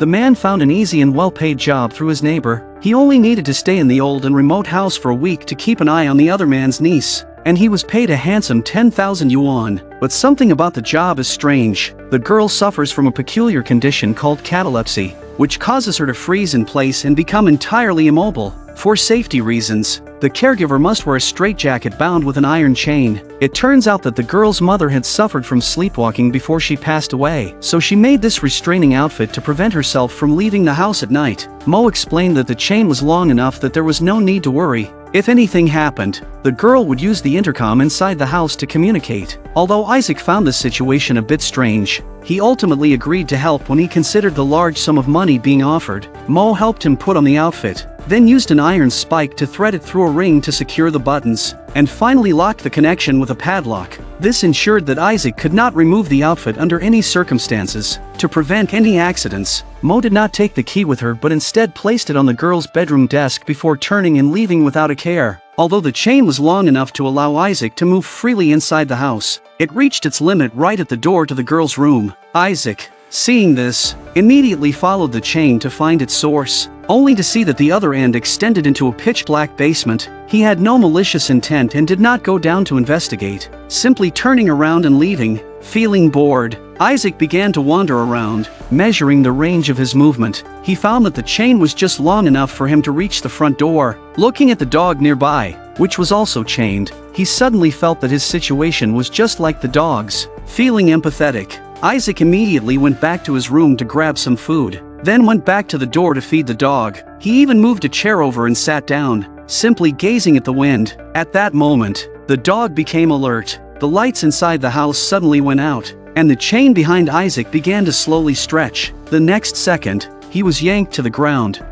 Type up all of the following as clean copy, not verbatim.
The man found an easy and well-paid job through his neighbor. He only needed to stay in the old and remote house for a week to keep an eye on the other man's niece, and he was paid a handsome 10,000 yuan. But something about the job is strange. The girl suffers from a peculiar condition called catalepsy, which causes her to freeze in place and become entirely immobile. For safety reasons, the caregiver must wear a straitjacket bound with an iron chain. It turns out that the girl's mother had suffered from sleepwalking before she passed away, so she made this restraining outfit to prevent herself from leaving the house at night. Mo explained that the chain was long enough that there was no need to worry. If anything happened, the girl would use the intercom inside the house to communicate. Although Isaac found this situation a bit strange, he ultimately agreed to help when he considered the large sum of money being offered. Mo helped him put on the outfit, then used an iron spike to thread it through a ring to secure the buttons, and finally locked the connection with a padlock. This ensured that Isaac could not remove the outfit under any circumstances. To prevent any accidents, Mo did not take the key with her but instead placed it on the girl's bedroom desk before turning and leaving without a care. Although the chain was long enough to allow Isaac to move freely inside the house, it reached its limit right at the door to the girl's room. Isaac, seeing this, immediately followed the chain to find its source, only to see that the other end extended into a pitch-black basement. He had no malicious intent and did not go down to investigate, simply turning around and leaving. Feeling bored, Isaac began to wander around, measuring the range of his movement. He found that the chain was just long enough for him to reach the front door. Looking at the dog nearby, which was also chained, he suddenly felt that his situation was just like the dog's. Feeling empathetic, Isaac immediately went back to his room to grab some food, then went back to the door to feed the dog. He even moved a chair over and sat down, simply gazing at the wind. At that moment, the dog became alert. The lights inside the house suddenly went out, and the chain behind Isaac began to slowly stretch. The next second, he was yanked to the ground.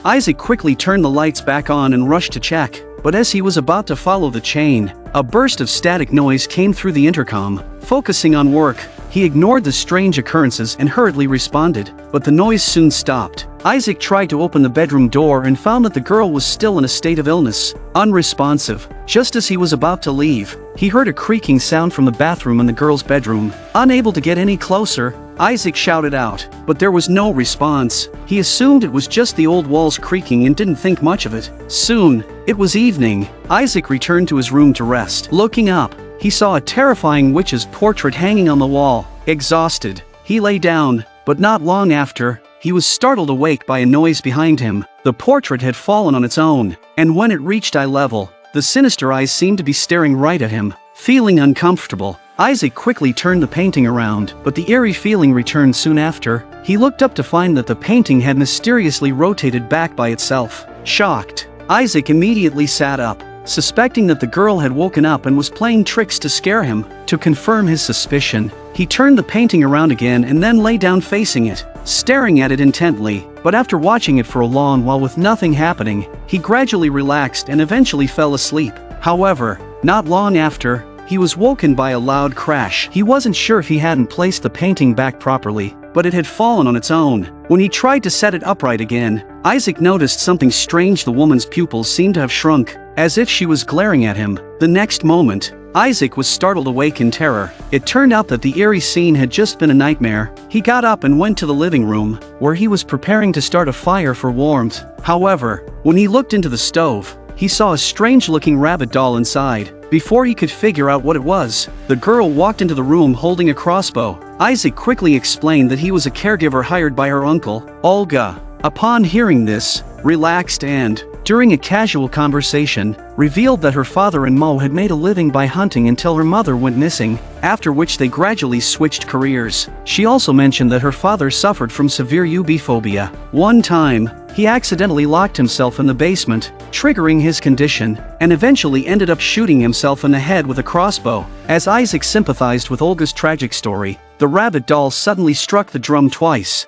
Isaac quickly turned the lights back on and rushed to check, but as he was about to follow the chain, a burst of static noise came through the intercom. Focusing on work, he ignored the strange occurrences and hurriedly responded, but the noise soon stopped. Isaac tried to open the bedroom door and found that the girl was still in a state of illness, unresponsive. Just as he was about to leave, he heard a creaking sound from the bathroom in the girl's bedroom. Unable to get any closer, Isaac shouted out, but there was no response. He assumed it was just the old walls creaking and didn't think much of it. Soon, it was evening. Isaac returned to his room to rest. Looking up, he saw a terrifying witch's portrait hanging on the wall. Exhausted, he lay down, but not long after, he was startled awake by a noise behind him. The portrait had fallen on its own, and when it reached eye level, the sinister eyes seemed to be staring right at him. Feeling uncomfortable, Isaac quickly turned the painting around, but the eerie feeling returned soon after. He looked up to find that the painting had mysteriously rotated back by itself. Shocked, Isaac immediately sat up, suspecting that the girl had woken up and was playing tricks to scare him. To confirm his suspicion, he turned the painting around again and then lay down facing it, staring at it intently. But after watching it for a long while with nothing happening, he gradually relaxed and eventually fell asleep. However, not long after, he was woken by a loud crash. He wasn't sure if he hadn't placed the painting back properly, but it had fallen on its own. When he tried to set it upright again, Isaac noticed something strange. The woman's pupils seemed to have shrunk, as if she was glaring at him. The next moment, Isaac was startled awake in terror. It turned out that the eerie scene had just been a nightmare. He got up and went to the living room, where he was preparing to start a fire for warmth. However, when he looked into the stove, he saw a strange-looking rabbit doll inside. Before he could figure out what it was, the girl walked into the room holding a crossbow. Isaac quickly explained that he was a caregiver hired by her uncle, Olga. Upon hearing this, relaxed and, during a casual conversation, revealed that her father and Mo had made a living by hunting until her mother went missing, after which they gradually switched careers. She also mentioned that her father suffered from severe ubophobia. One time, he accidentally locked himself in the basement, triggering his condition, and eventually ended up shooting himself in the head with a crossbow. As Isaac sympathized with Olga's tragic story, the rabbit doll suddenly struck the drum twice.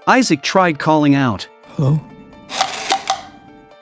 Isaac tried calling out, "Hello?"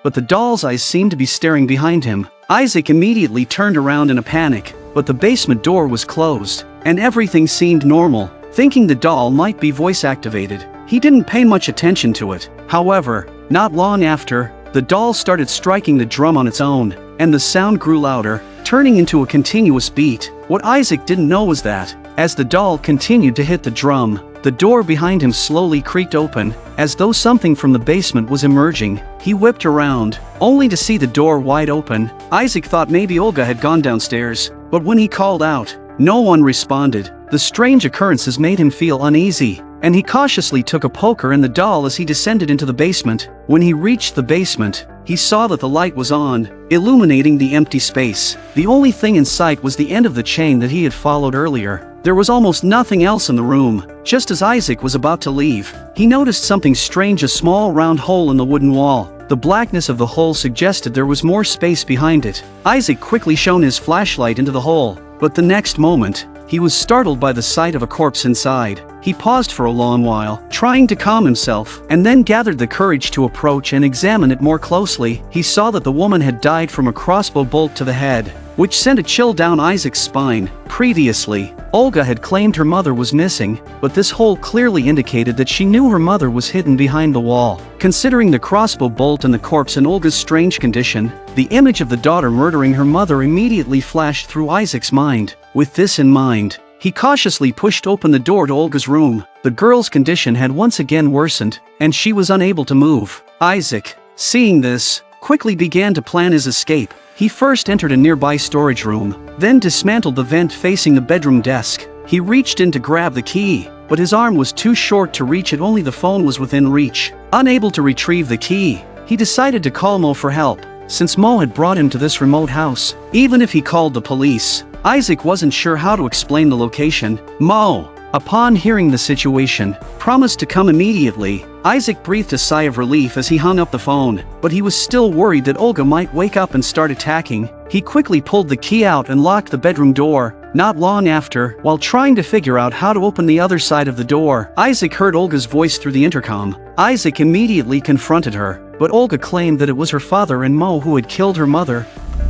But the doll's eyes seemed to be staring behind him. Isaac immediately turned around in a panic, but the basement door was closed, and everything seemed normal. Thinking the doll might be voice-activated, he didn't pay much attention to it. However, not long after, the doll started striking the drum on its own, and the sound grew louder, turning into a continuous beat. What Isaac didn't know was that, As the doll continued to hit the drum, the door behind him slowly creaked open, as though something from the basement was emerging. He whipped around, only to see the door wide open. Isaac thought maybe Olga had gone downstairs, but when he called out, no one responded. The strange occurrences made him feel uneasy, and he cautiously took a poker in the doll as he descended into the basement. When he reached the basement, he saw that the light was on, illuminating the empty space. The only thing in sight was the end of the chain that he had followed earlier. There was almost nothing else in the room. Just as Isaac was about to leave, he noticed something strange, a small round hole in the wooden wall. The blackness of the hole suggested there was more space behind it. Isaac quickly shone his flashlight into the hole, but the next moment, he was startled by the sight of a corpse inside. He paused for a long while, trying to calm himself, and then gathered the courage to approach and examine it more closely. He saw that the woman had died from a crossbow bolt to the head, which sent a chill down Isaac's spine. Previously, Olga had claimed her mother was missing, but this hole clearly indicated that she knew her mother was hidden behind the wall. Considering the crossbow bolt and the corpse in Olga's strange condition, the image of the daughter murdering her mother immediately flashed through Isaac's mind. With this in mind, he cautiously pushed open the door to Olga's room. The girl's condition had once again worsened, and she was unable to move. Isaac, seeing this, quickly began to plan his escape. He first entered a nearby storage room, then dismantled the vent facing the bedroom desk. He reached in to grab the key, but his arm was too short to reach it. Only the phone was within reach. Unable to retrieve the key, he decided to call Mo for help, since Mo had brought him to this remote house. Even if he called the police, Isaac wasn't sure how to explain the location. Mo, upon hearing the situation, promised to come immediately. Isaac breathed a sigh of relief as he hung up the phone, but he was still worried that Olga might wake up and start attacking. He quickly pulled the key out and locked the bedroom door. Not long after, while trying to figure out how to open the other side of the door, Isaac heard Olga's voice through the intercom. Isaac immediately confronted her, but Olga claimed that it was her father and Mo who had killed her mother.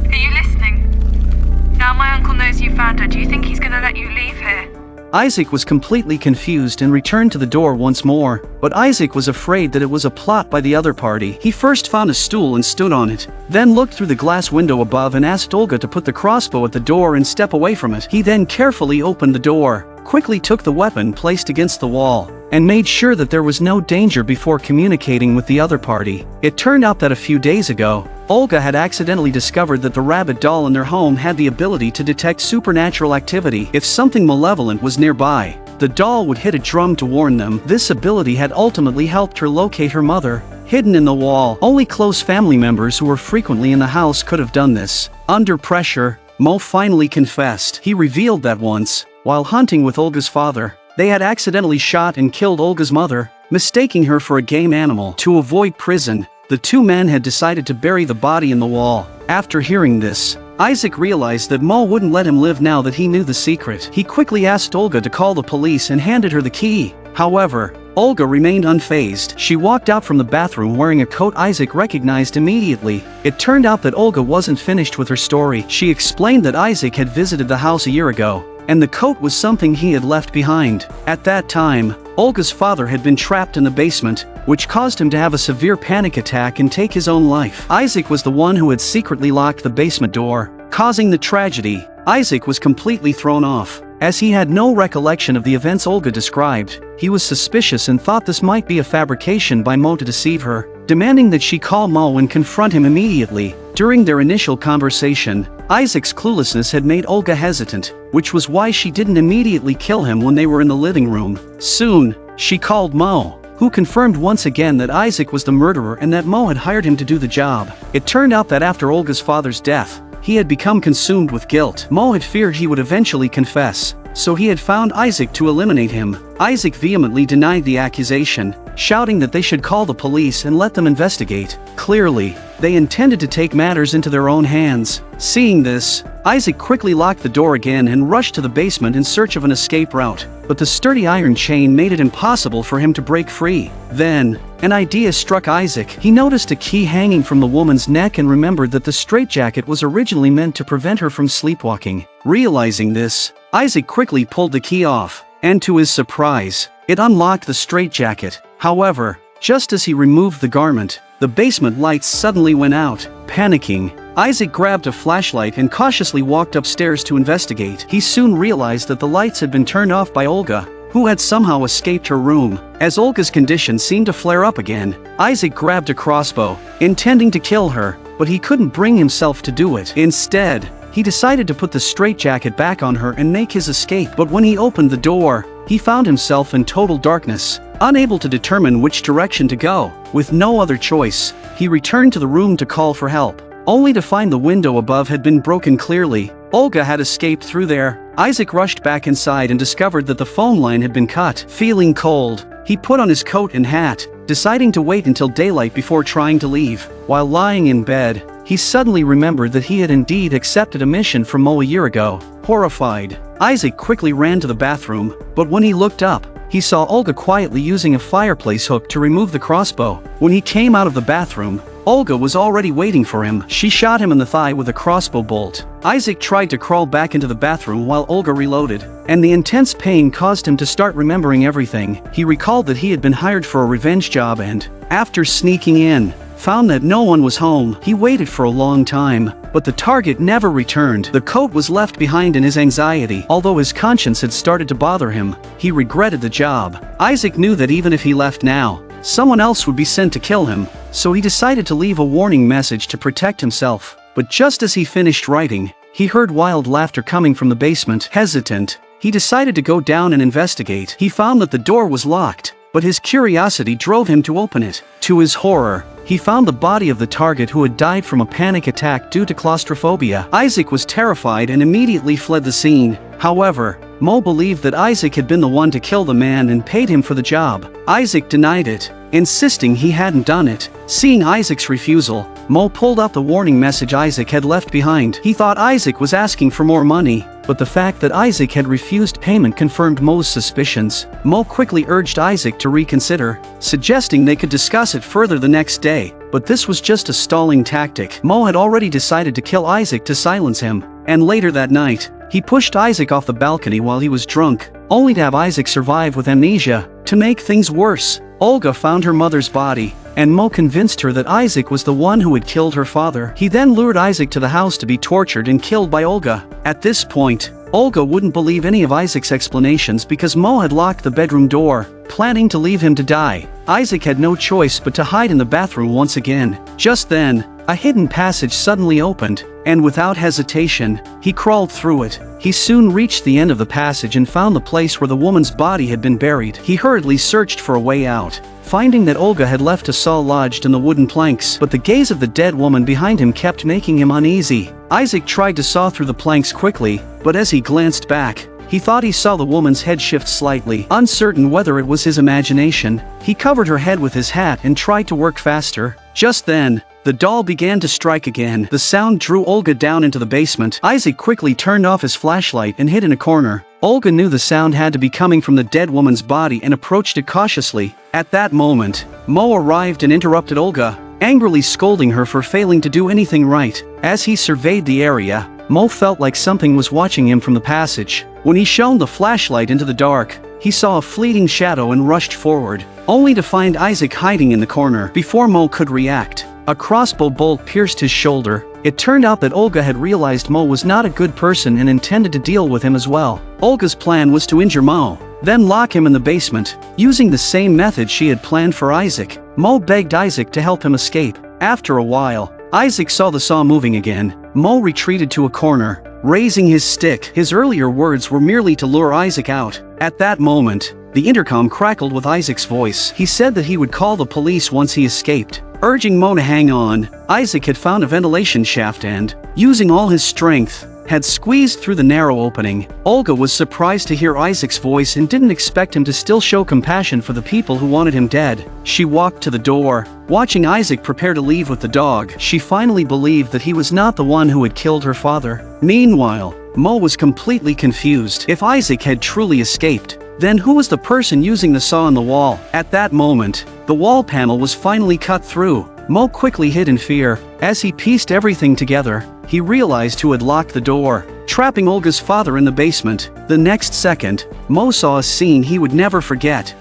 Are you listening? Now my uncle knows you found her. Do you think he's gonna let you leave here? Isaac was completely confused and returned to the door once more, but Isaac was afraid that it was a plot by the other party. He first found a stool and stood on it, then looked through the glass window above and asked Olga to put the crossbow at the door and step away from it. He then carefully opened the door, quickly took the weapon placed against the wall, and made sure that there was no danger before communicating with the other party. It turned out that a few days ago, Olga had accidentally discovered that the rabbit doll in their home had the ability to detect supernatural activity. If something malevolent was nearby, the doll would hit a drum to warn them. This ability had ultimately helped her locate her mother, hidden in the wall. Only close family members who were frequently in the house could have done this. Under pressure, Mo finally confessed. He revealed that once, while hunting with Olga's father, they had accidentally shot and killed Olga's mother, mistaking her for a game animal. To avoid prison, the two men had decided to bury the body in the wall. After hearing this, Isaac realized that Mo wouldn't let him live now that he knew the secret. He quickly asked Olga to call the police and handed her the key. However, Olga remained unfazed. She walked out from the bathroom wearing a coat Isaac recognized immediately. It turned out that Olga wasn't finished with her story. She explained that Isaac had visited the house a year ago, and the coat was something he had left behind. At that time, Olga's father had been trapped in the basement, which caused him to have a severe panic attack and take his own life. Isaac was the one who had secretly locked the basement door, causing the tragedy. Isaac was completely thrown off. As he had no recollection of the events Olga described, he was suspicious and thought this might be a fabrication by Mo to deceive her, demanding that she call Mo and confront him immediately. During their initial conversation, Isaac's cluelessness had made Olga hesitant, which was why she didn't immediately kill him when they were in the living room. Soon, she called Mo, who confirmed once again that Isaac was the murderer and that Mo had hired him to do the job. It turned out that after Olga's father's death, he had become consumed with guilt. Mo had feared he would eventually confess, so he had found Isaac to eliminate him. Isaac vehemently denied the accusation, shouting that they should call the police and let them investigate. Clearly, they intended to take matters into their own hands. Seeing this, Isaac quickly locked the door again and rushed to the basement in search of an escape route, but the sturdy iron chain made it impossible for him to break free. Then, an idea struck Isaac. He noticed a key hanging from the woman's neck and remembered that the straitjacket was originally meant to prevent her from sleepwalking. Realizing this, Isaac quickly pulled the key off, and to his surprise, it unlocked the straitjacket. However, just as he removed the garment, the basement lights suddenly went out. Panicking, Isaac grabbed a flashlight and cautiously walked upstairs to investigate. He soon realized that the lights had been turned off by Olga, who had somehow escaped her room. As Olga's condition seemed to flare up again, Isaac grabbed a crossbow, intending to kill her, but he couldn't bring himself to do it. Instead, he decided to put the straitjacket back on her and make his escape. But when he opened the door, he found himself in total darkness, unable to determine which direction to go. With no other choice, he returned to the room to call for help, only to find the window above had been broken clearly. Olga had escaped through there. Isaac rushed back inside and discovered that the phone line had been cut. Feeling cold, he put on his coat and hat, deciding to wait until daylight before trying to leave. While lying in bed, he suddenly remembered that he had indeed accepted a mission from Mo a year ago. Horrified, Isaac quickly ran to the bathroom, but when he looked up, he saw Olga quietly using a fireplace hook to remove the crossbow. When he came out of the bathroom, Olga was already waiting for him. She shot him in the thigh with a crossbow bolt. Isaac tried to crawl back into the bathroom while Olga reloaded, and the intense pain caused him to start remembering everything. He recalled that he had been hired for a revenge job and, after sneaking in, found that no one was home. He waited for a long time, but the target never returned. The coat was left behind in his anxiety. Although his conscience had started to bother him, he regretted the job. Isaac knew that even if he left now, someone else would be sent to kill him, so he decided to leave a warning message to protect himself. But just as he finished writing, he heard wild laughter coming from the basement. Hesitant, he decided to go down and investigate. He found that the door was locked, but his curiosity drove him to open it. To his horror, he found the body of the target who had died from a panic attack due to claustrophobia. Isaac was terrified and immediately fled the scene. However, Mo believed that Isaac had been the one to kill the man and paid him for the job. Isaac denied it, insisting he hadn't done it. Seeing Isaac's refusal, Mo pulled out the warning message Isaac had left behind. He thought Isaac was asking for more money, but the fact that Isaac had refused payment confirmed Mo's suspicions. Mo quickly urged Isaac to reconsider, suggesting they could discuss it further the next day. But this was just a stalling tactic. Mo had already decided to kill Isaac to silence him, and later that night, he pushed Isaac off the balcony while he was drunk, only to have Isaac survive with amnesia. To make things worse, Olga found her mother's body, and Mo convinced her that Isaac was the one who had killed her father. He then lured Isaac to the house to be tortured and killed by Olga. At this point, Olga wouldn't believe any of Isaac's explanations because Mo had locked the bedroom door, planning to leave him to die. Isaac had no choice but to hide in the bathroom once again. Just then, a hidden passage suddenly opened, and without hesitation, he crawled through it. He soon reached the end of the passage and found the place where the woman's body had been buried. He hurriedly searched for a way out, finding that Olga had left a saw lodged in the wooden planks, but the gaze of the dead woman behind him kept making him uneasy. Isaac tried to saw through the planks quickly, but as he glanced back, he thought he saw the woman's head shift slightly. Uncertain whether it was his imagination, he covered her head with his hat and tried to work faster. Just then, the doll began to strike again. The sound drew Olga down into the basement. Isaac quickly turned off his flashlight and hid in a corner. Olga knew the sound had to be coming from the dead woman's body and approached it cautiously. At that moment, Mo arrived and interrupted Olga, angrily scolding her for failing to do anything right. As he surveyed the area, Mo felt like something was watching him from the passage. When he shone the flashlight into the dark, he saw a fleeting shadow and rushed forward, only to find Isaac hiding in the corner. Before Mo could react, a crossbow bolt pierced his shoulder. It turned out that Olga had realized Mo was not a good person and intended to deal with him as well. Olga's plan was to injure Mo, then lock him in the basement, using the same method she had planned for Isaac. Mo begged Isaac to help him escape. After a while, Isaac saw the saw moving again. Mo retreated to a corner, raising his stick. His earlier words were merely to lure Isaac out. At that moment, the intercom crackled with Isaac's voice. He said that he would call the police once he escaped. Urging Mo to hang on, Isaac had found a ventilation shaft and, using all his strength, had squeezed through the narrow opening. Olga was surprised to hear Isaac's voice and didn't expect him to still show compassion for the people who wanted him dead. She walked to the door, watching Isaac prepare to leave with the dog. She finally believed that he was not the one who had killed her father. Meanwhile, Mo was completely confused. If Isaac had truly escaped, then who was the person using the saw on the wall? At that moment, the wall panel was finally cut through. Mo quickly hid in fear. As he pieced everything together, he realized who had locked the door, trapping Olga's father in the basement. The next second, Mo saw a scene he would never forget.